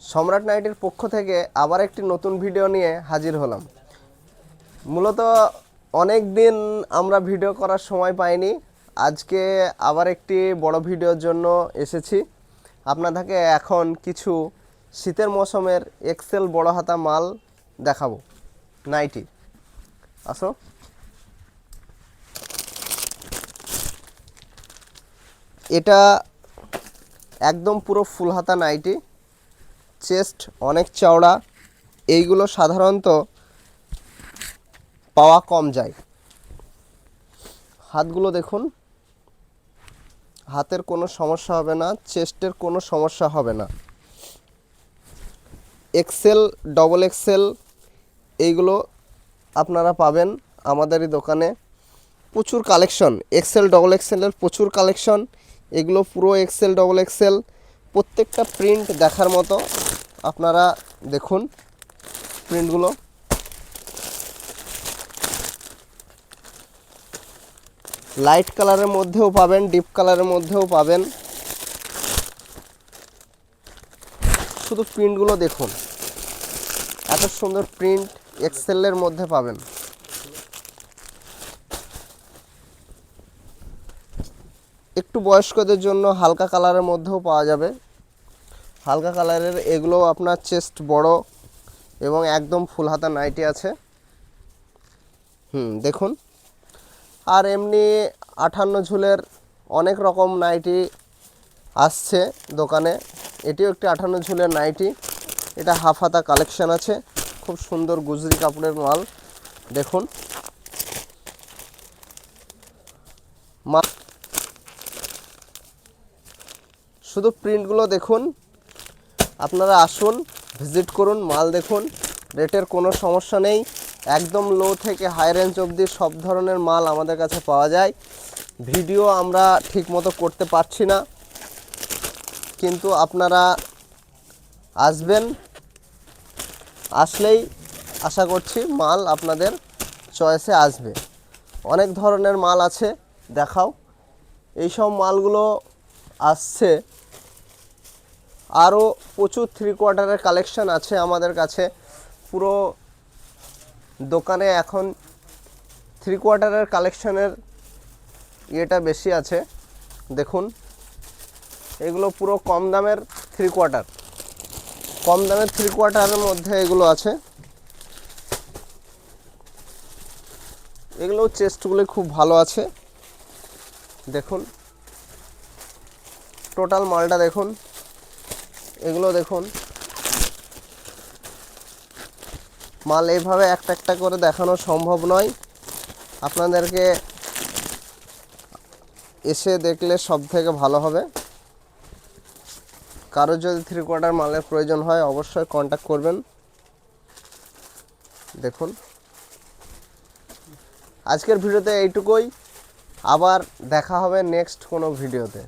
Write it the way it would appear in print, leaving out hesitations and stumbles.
সম্রাট নাইটির পক্ষ থেকে আবার একটি নতুন ভিডিও নিয়ে হাজির হলাম। মূলত অনেক দিন আমরা ভিডিও করার সময় পাইনি, আজকে আবার একটি বড় ভিডিওর জন্য এসেছি। আপনাদেরকে এখন কিছু শীতের মৌসুমের এক্সেল বড় হাতা মাল দেখাবো। নাইটি আসো। এটা একদম পুরো ফুল হাতা নাইটি, চেস্ট অনেক চওড়া। এইগুলো সাধারণত পাওয়া কম যায়। হাতগুলো দেখুন, হাতের কোনো সমস্যা হবে না, চেস্টের কোনো সমস্যা হবে না। এক্সেল, ডবল এক্সেল এইগুলো আপনারা পাবেন আমাদেরই দোকানে। প্রচুর কালেকশন, এক্সেল ডবল এক্সেলের প্রচুর কালেকশন। এগুলো পুরো এক্সেল ডবল এক্সেল, প্রত্যেকটা প্রিন্ট দেখার মতো। আপনারা দেখুন প্রিন্টগুলো। লাইট কালারের মধ্যেও পাবেন, ডিপ কালারের মধ্যেও পাবেন। শুধু প্রিন্টগুলো দেখুন, এত সুন্দর প্রিন্ট এক্সেলের মধ্যে পাবেন। একটু বয়স্কদের জন্য হালকা কালারের মধ্যেও পাওয়া যাবে। হালকা কালারের এগুলো আপনার চেস্ট বড় এবং একদম ফুল হাতা নাইটি আছে। দেখুন। আর এমনি 58 ঝুলের অনেক রকম নাইটি আসছে দোকানে। এটিও একটি 58 ঝুলের নাইটি। এটা হাফ হাতা কালেকশন আছে, খুব সুন্দর গুজরি কাপড়ের মাল। দেখুন শুধু প্রিন্টগুলো দেখুন। আপনারা আসুন, ভিজিট করুন, মাল দেখুন। রেটের কোনো সমস্যা নেই। একদম লো থেকে হাই রেঞ্জ অবধি সব ধরনের মাল আমাদের কাছে পাওয়া যায়। ভিডিও আমরা ঠিকমতো করতে পারছি না, কিন্তু আপনারা আসবেন, আসলেই আশা করছি মাল আপনাদের চয়েসে আসবে। অনেক ধরনের মাল আছে, দেখাও। এইসব মালগুলো আসছে। আরও প্রচুর 3/4 কালেকশন আছে আমাদের কাছে। পুরো দোকানে এখন 3/4 কালেকশনের ইয়েটা বেশি আছে। দেখুন এগুলো পুরো কম দামের 3/4, কম দামের 3/4 মধ্যে এগুলো আছে। এগুলো চেস্টগুলো খুব ভালো আছে। দেখুন টোটাল মালটা দেখুন, এগুলো দেখুন। মাল এইভাবে একটা একটা করে দেখানো সম্ভব নয়, আপনাদেরকে এসে দেখলে সব থেকে ভালো হবে। কারো যদি 3/4 মালের প্রয়োজন হয় অবশ্যই কন্ট্যাক্ট করবেন। দেখুন আজকের ভিডিওতে এইটুকুই, আবার দেখা হবে নেক্সট কোনো ভিডিওতে।